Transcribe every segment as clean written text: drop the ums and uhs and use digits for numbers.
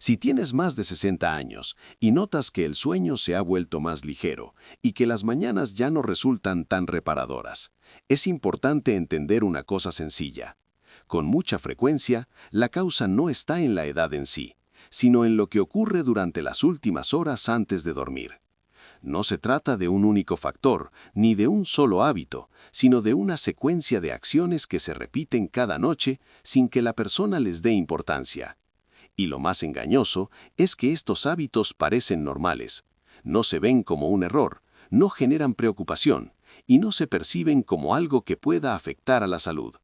Si tienes más de 60 años y notas que el sueño se ha vuelto más ligero y que las mañanas ya no resultan tan reparadoras, es importante entender una cosa sencilla. Con mucha frecuencia, la causa no está en la edad en sí, sino en lo que ocurre durante las últimas horas antes de dormir. No se trata de un único factor, ni de un solo hábito, sino de una secuencia de acciones que se repiten cada noche sin que la persona les dé importancia. Y lo más engañoso es que estos hábitos parecen normales, no se ven como un error, no generan preocupación y no se perciben como algo que pueda afectar a la salud.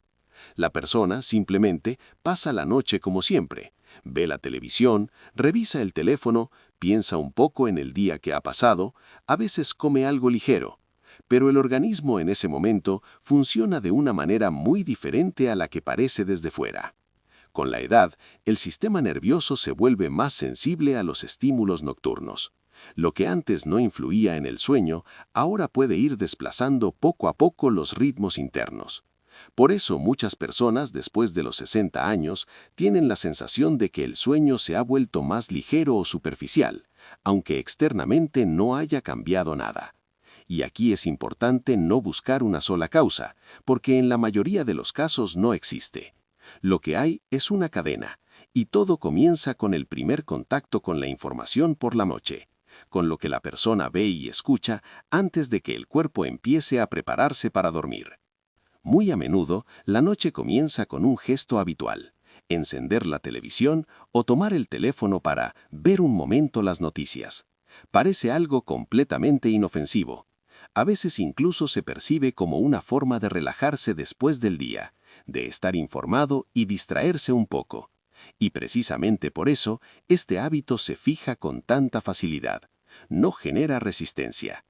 La persona simplemente pasa la noche como siempre, ve la televisión, revisa el teléfono, piensa un poco en el día que ha pasado, a veces come algo ligero, pero el organismo en ese momento funciona de una manera muy diferente a la que parece desde fuera. Con la edad, el sistema nervioso se vuelve más sensible a los estímulos nocturnos. Lo que antes no influía en el sueño, ahora puede ir desplazando poco a poco los ritmos internos. Por eso muchas personas después de los 60 años tienen la sensación de que el sueño se ha vuelto más ligero o superficial, aunque externamente no haya cambiado nada. Y aquí es importante no buscar una sola causa, porque en la mayoría de los casos no existe. Lo que hay es una cadena, y todo comienza con el primer contacto con la información por la noche, con lo que la persona ve y escucha antes de que el cuerpo empiece a prepararse para dormir. Muy a menudo, la noche comienza con un gesto habitual: encender la televisión o tomar el teléfono para ver un momento las noticias. Parece algo completamente inofensivo. A veces incluso se percibe como una forma de relajarse después del día, de estar informado y distraerse un poco. Y precisamente por eso, este hábito se fija con tanta facilidad. No genera resistencia.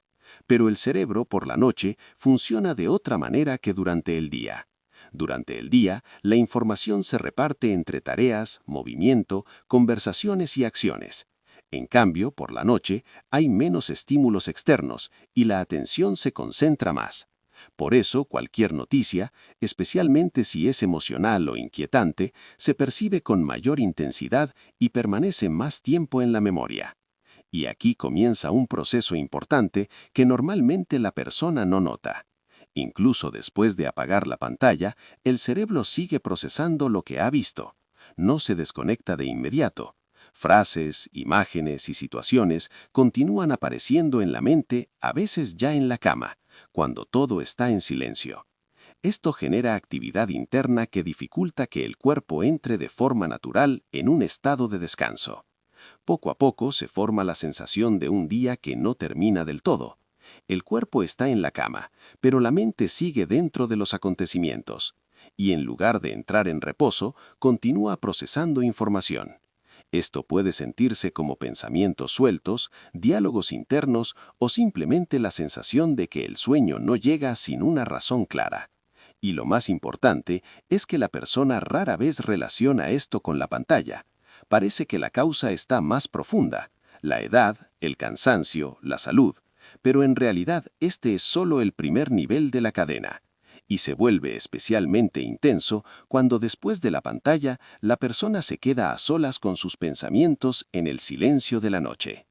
Pero el cerebro por la noche funciona de otra manera que durante el día. Durante el día, la información se reparte entre tareas, movimiento, conversaciones y acciones. En cambio, por la noche, hay menos estímulos externos y la atención se concentra más. Por eso, cualquier noticia, especialmente si es emocional o inquietante, se percibe con mayor intensidad y permanece más tiempo en la memoria. Y aquí comienza un proceso importante que normalmente la persona no nota. Incluso después de apagar la pantalla, el cerebro sigue procesando lo que ha visto. No se desconecta de inmediato. Frases, imágenes y situaciones continúan apareciendo en la mente, a veces ya en la cama, cuando todo está en silencio. Esto genera actividad interna que dificulta que el cuerpo entre de forma natural en un estado de descanso. Poco a poco se forma la sensación de un día que no termina del todo. El cuerpo está en la cama, pero la mente sigue dentro de los acontecimientos, y en lugar de entrar en reposo, continúa procesando información. Esto puede sentirse como pensamientos sueltos, diálogos internos o simplemente la sensación de que el sueño no llega sin una razón clara. Y lo más importante es que la persona rara vez relaciona esto con la pantalla. Parece que la causa está más profunda: la edad, el cansancio, la salud, pero en realidad este es solo el primer nivel de la cadena. Y se vuelve especialmente intenso cuando después de la pantalla la persona se queda a solas con sus pensamientos en el silencio de la noche.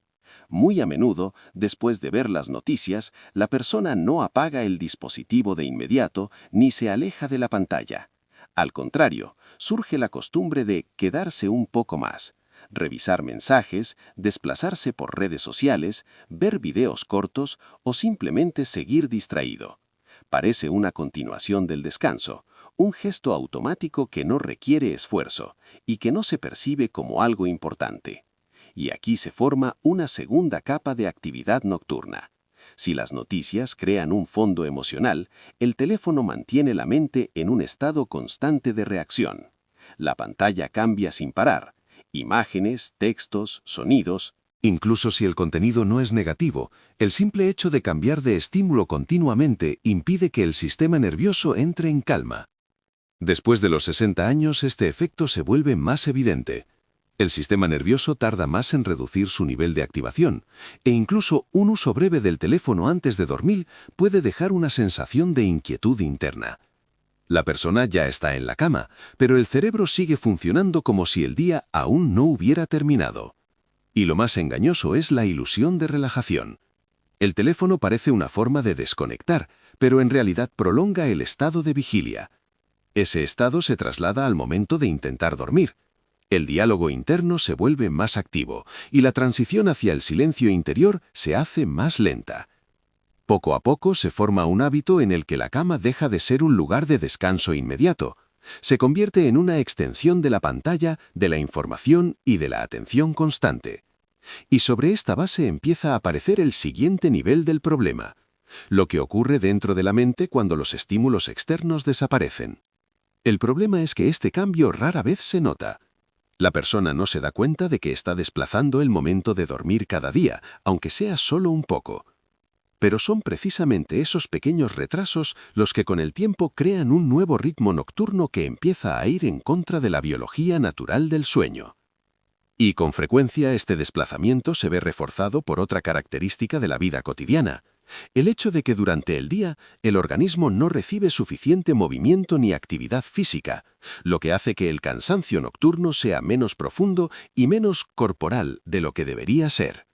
Muy a menudo, después de ver las noticias, la persona no apaga el dispositivo de inmediato ni se aleja de la pantalla. Al contrario, surge la costumbre de quedarse un poco más, revisar mensajes, desplazarse por redes sociales, ver videos cortos o simplemente seguir distraído. Parece una continuación del descanso, un gesto automático que no requiere esfuerzo y que no se percibe como algo importante. Y aquí se forma una segunda capa de actividad nocturna. Si las noticias crean un fondo emocional, el teléfono mantiene la mente en un estado constante de reacción. La pantalla cambia sin parar. Imágenes, textos, sonidos. Incluso si el contenido no es negativo, el simple hecho de cambiar de estímulo continuamente impide que el sistema nervioso entre en calma. Después de los 60 años, este efecto se vuelve más evidente. El sistema nervioso tarda más en reducir su nivel de activación, e incluso un uso breve del teléfono antes de dormir puede dejar una sensación de inquietud interna. La persona ya está en la cama, pero el cerebro sigue funcionando como si el día aún no hubiera terminado. Y lo más engañoso es la ilusión de relajación. El teléfono parece una forma de desconectar, pero en realidad prolonga el estado de vigilia. Ese estado se traslada al momento de intentar dormir. El diálogo interno se vuelve más activo y la transición hacia el silencio interior se hace más lenta. Poco a poco se forma un hábito en el que la cama deja de ser un lugar de descanso inmediato. Se convierte en una extensión de la pantalla, de la información y de la atención constante. Y sobre esta base empieza a aparecer el siguiente nivel del problema: lo que ocurre dentro de la mente cuando los estímulos externos desaparecen. El problema es que este cambio rara vez se nota. La persona no se da cuenta de que está desplazando el momento de dormir cada día, aunque sea solo un poco. Pero son precisamente esos pequeños retrasos los que con el tiempo crean un nuevo ritmo nocturno que empieza a ir en contra de la biología natural del sueño. Y con frecuencia este desplazamiento se ve reforzado por otra característica de la vida cotidiana: el hecho de que durante el día el organismo no recibe suficiente movimiento ni actividad física, lo que hace que el cansancio nocturno sea menos profundo y menos corporal de lo que debería ser.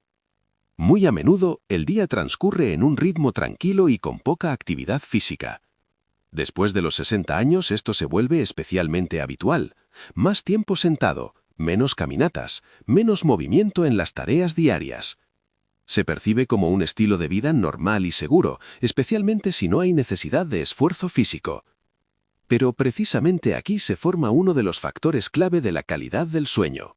Muy a menudo, el día transcurre en un ritmo tranquilo y con poca actividad física. Después de los 60 años esto se vuelve especialmente habitual: más tiempo sentado, menos caminatas, menos movimiento en las tareas diarias. Se percibe como un estilo de vida normal y seguro, especialmente si no hay necesidad de esfuerzo físico. Pero precisamente aquí se forma uno de los factores clave de la calidad del sueño.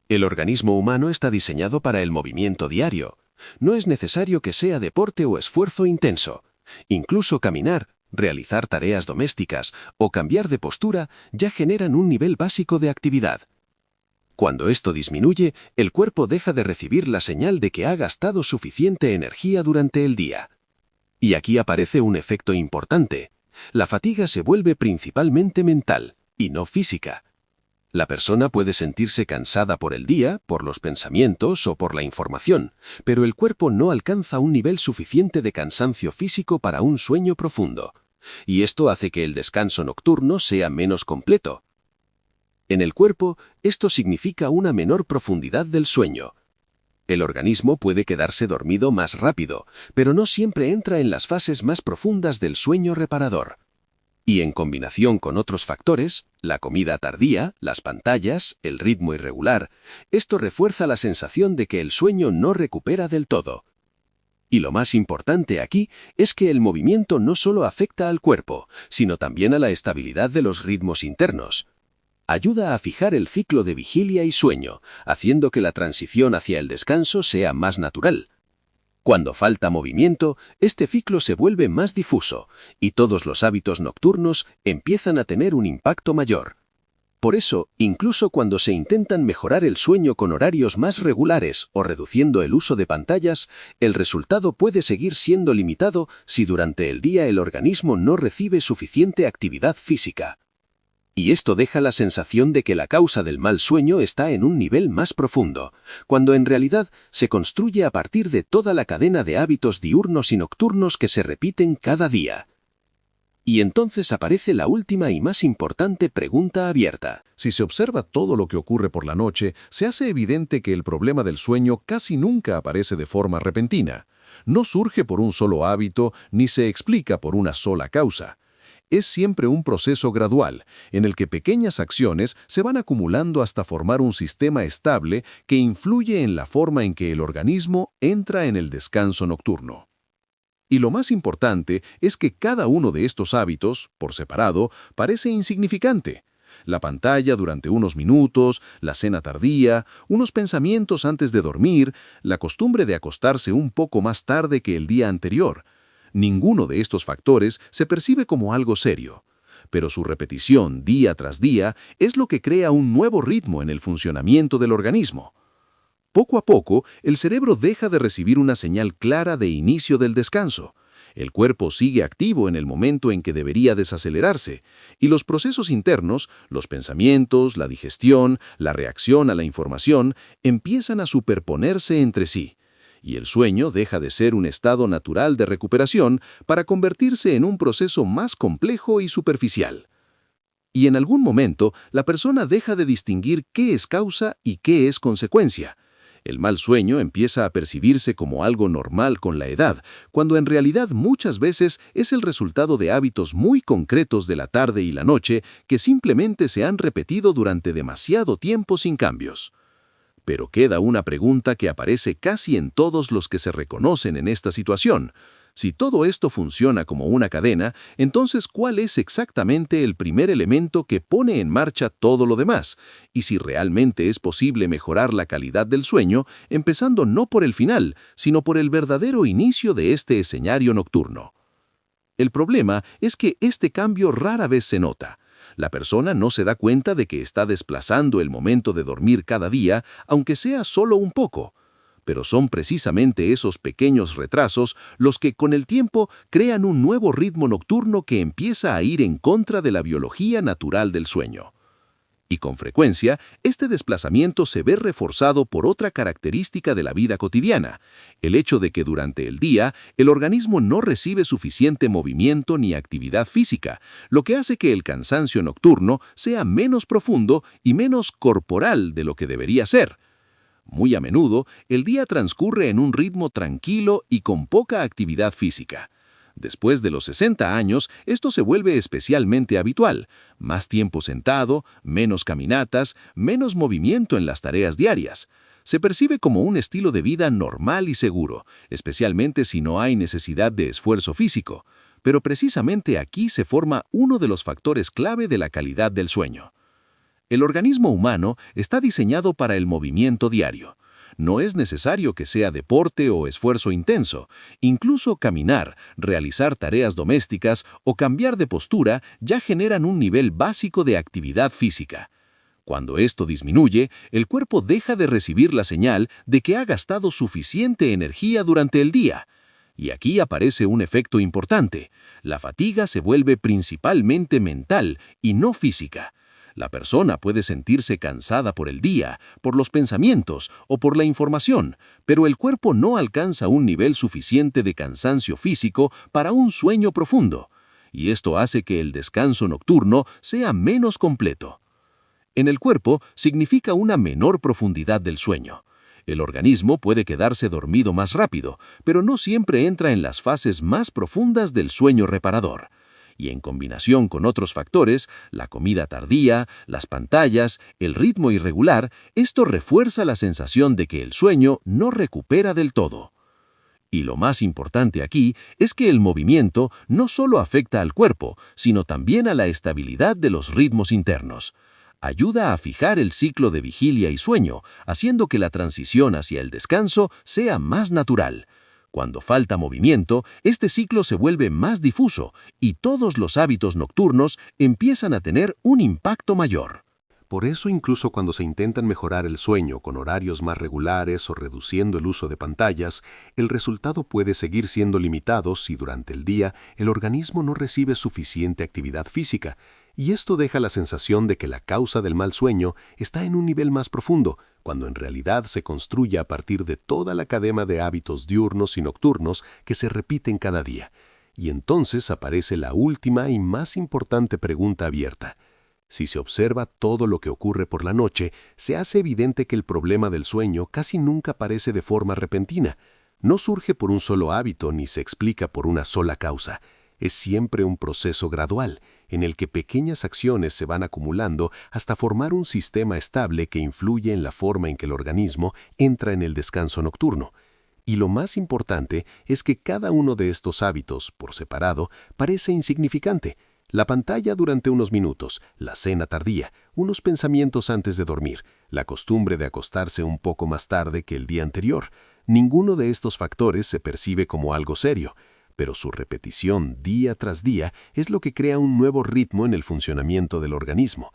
El organismo humano está diseñado para el movimiento diario. No es necesario que sea deporte o esfuerzo intenso. Incluso caminar, realizar tareas domésticas o cambiar de postura ya generan un nivel básico de actividad. Cuando esto disminuye, el cuerpo deja de recibir la señal de que ha gastado suficiente energía durante el día. Y aquí aparece un efecto importante: la fatiga se vuelve principalmente mental, y no física. La persona puede sentirse cansada por el día, por los pensamientos o por la información, pero el cuerpo no alcanza un nivel suficiente de cansancio físico para un sueño profundo. Y esto hace que el descanso nocturno sea menos completo. En el cuerpo, esto significa una menor profundidad del sueño. El organismo puede quedarse dormido más rápido, pero no siempre entra en las fases más profundas del sueño reparador. Y en combinación con otros factores, la comida tardía, las pantallas, el ritmo irregular, esto refuerza la sensación de que el sueño no recupera del todo. Y lo más importante aquí es que el movimiento no solo afecta al cuerpo, sino también a la estabilidad de los ritmos internos. Ayuda a fijar el ciclo de vigilia y sueño, haciendo que la transición hacia el descanso sea más natural. Cuando falta movimiento, este ciclo se vuelve más difuso, y todos los hábitos nocturnos empiezan a tener un impacto mayor. Por eso, incluso cuando se intentan mejorar el sueño con horarios más regulares o reduciendo el uso de pantallas, el resultado puede seguir siendo limitado si durante el día el organismo no recibe suficiente actividad física. Y esto deja la sensación de que la causa del mal sueño está en un nivel más profundo, cuando en realidad se construye a partir de toda la cadena de hábitos diurnos y nocturnos que se repiten cada día. Y entonces aparece la última y más importante pregunta abierta. Si se observa todo lo que ocurre por la noche, se hace evidente que el problema del sueño casi nunca aparece de forma repentina. No surge por un solo hábito ni se explica por una sola causa. Es siempre un proceso gradual, en el que pequeñas acciones se van acumulando hasta formar un sistema estable que influye en la forma en que el organismo entra en el descanso nocturno. Y lo más importante es que cada uno de estos hábitos, por separado, parece insignificante. La pantalla durante unos minutos, la cena tardía, unos pensamientos antes de dormir, la costumbre de acostarse un poco más tarde que el día anterior. Ninguno de estos factores se percibe como algo serio, pero su repetición día tras día es lo que crea un nuevo ritmo en el funcionamiento del organismo. Poco a poco, el cerebro deja de recibir una señal clara de inicio del descanso. El cuerpo sigue activo en el momento en que debería desacelerarse, y los procesos internos, los pensamientos, la digestión, la reacción a la información, empiezan a superponerse entre sí. y el sueño deja de ser un estado natural de recuperación para convertirse en un proceso más complejo y superficial. Y en algún momento, la persona deja de distinguir qué es causa y qué es consecuencia. El mal sueño empieza a percibirse como algo normal con la edad, cuando en realidad muchas veces es el resultado de hábitos muy concretos de la tarde y la noche que simplemente se han repetido durante demasiado tiempo sin cambios. Pero queda una pregunta que aparece casi en todos los que se reconocen en esta situación. Si todo esto funciona como una cadena, entonces ¿cuál es exactamente el primer elemento que pone en marcha todo lo demás? Y si realmente es posible mejorar la calidad del sueño, empezando no por el final, sino por el verdadero inicio de este escenario nocturno. El problema es que este cambio rara vez se nota. La persona no se da cuenta de que está desplazando el momento de dormir cada día, aunque sea solo un poco. Pero son precisamente esos pequeños retrasos los que con el tiempo crean un nuevo ritmo nocturno que empieza a ir en contra de la biología natural del sueño. Y con frecuencia, este desplazamiento se ve reforzado por otra característica de la vida cotidiana, el hecho de que durante el día el organismo no recibe suficiente movimiento ni actividad física, lo que hace que el cansancio nocturno sea menos profundo y menos corporal de lo que debería ser. Muy a menudo, el día transcurre en un ritmo tranquilo y con poca actividad física. Después de los 60 años, esto se vuelve especialmente habitual. Más tiempo sentado, menos caminatas, menos movimiento en las tareas diarias. Se percibe como un estilo de vida normal y seguro, especialmente si no hay necesidad de esfuerzo físico. Pero precisamente aquí se forma uno de los factores clave de la calidad del sueño. El organismo humano está diseñado para el movimiento diario. No es necesario que sea deporte o esfuerzo intenso. Incluso caminar, realizar tareas domésticas o cambiar de postura ya generan un nivel básico de actividad física. Cuando esto disminuye, el cuerpo deja de recibir la señal de que ha gastado suficiente energía durante el día. Y aquí aparece un efecto importante. La fatiga se vuelve principalmente mental y no física. La persona puede sentirse cansada por el día, por los pensamientos o por la información, pero el cuerpo no alcanza un nivel suficiente de cansancio físico para un sueño profundo, y esto hace que el descanso nocturno sea menos completo. En el cuerpo significa una menor profundidad del sueño. El organismo puede quedarse dormido más rápido, pero no siempre entra en las fases más profundas del sueño reparador. Y en combinación con otros factores, la comida tardía, las pantallas, el ritmo irregular, esto refuerza la sensación de que el sueño no recupera del todo. Y lo más importante aquí es que el movimiento no solo afecta al cuerpo, sino también a la estabilidad de los ritmos internos. Ayuda a fijar el ciclo de vigilia y sueño, haciendo que la transición hacia el descanso sea más natural. Cuando falta movimiento, este ciclo se vuelve más difuso y todos los hábitos nocturnos empiezan a tener un impacto mayor. Por eso, incluso cuando se intentan mejorar el sueño con horarios más regulares o reduciendo el uso de pantallas, el resultado puede seguir siendo limitado si durante el día el organismo no recibe suficiente actividad física, y esto deja la sensación de que la causa del mal sueño está en un nivel más profundo, cuando en realidad se construye a partir de toda la cadena de hábitos diurnos y nocturnos que se repiten cada día. Y entonces aparece la última y más importante pregunta abierta. Si se observa todo lo que ocurre por la noche, se hace evidente que el problema del sueño casi nunca aparece de forma repentina. No surge por un solo hábito ni se explica por una sola causa. Es siempre un proceso gradual, en el que pequeñas acciones se van acumulando hasta formar un sistema estable que influye en la forma en que el organismo entra en el descanso nocturno. Y lo más importante es que cada uno de estos hábitos, por separado, parece insignificante. La pantalla durante unos minutos, la cena tardía, unos pensamientos antes de dormir, la costumbre de acostarse un poco más tarde que el día anterior. Ninguno de estos factores se percibe como algo serio, pero su repetición día tras día es lo que crea un nuevo ritmo en el funcionamiento del organismo.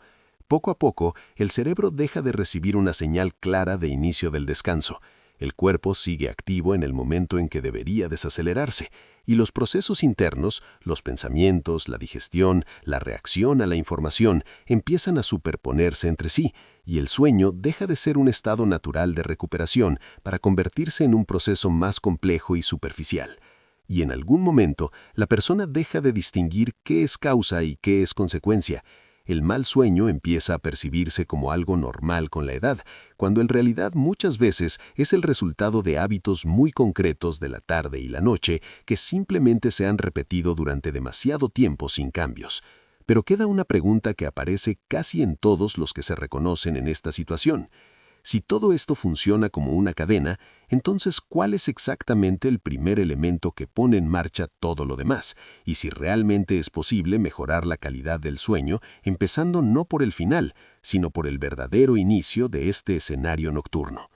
Poco a poco, el cerebro deja de recibir una señal clara de inicio del descanso. El cuerpo sigue activo en el momento en que debería desacelerarse, Y los procesos internos, los pensamientos, la digestión, la reacción a la información, empiezan a superponerse entre sí, y el sueño deja de ser un estado natural de recuperación para convertirse en un proceso más complejo y superficial. Y en algún momento, la persona deja de distinguir qué es causa y qué es consecuencia. El mal sueño empieza a percibirse como algo normal con la edad, cuando en realidad muchas veces es el resultado de hábitos muy concretos de la tarde y la noche que simplemente se han repetido durante demasiado tiempo sin cambios. Pero queda una pregunta que aparece casi en todos los que se reconocen en esta situación. Si todo esto funciona como una cadena, entonces ¿cuál es exactamente el primer elemento que pone en marcha todo lo demás? Y si realmente es posible mejorar la calidad del sueño, empezando no por el final, sino por el verdadero inicio de este escenario nocturno.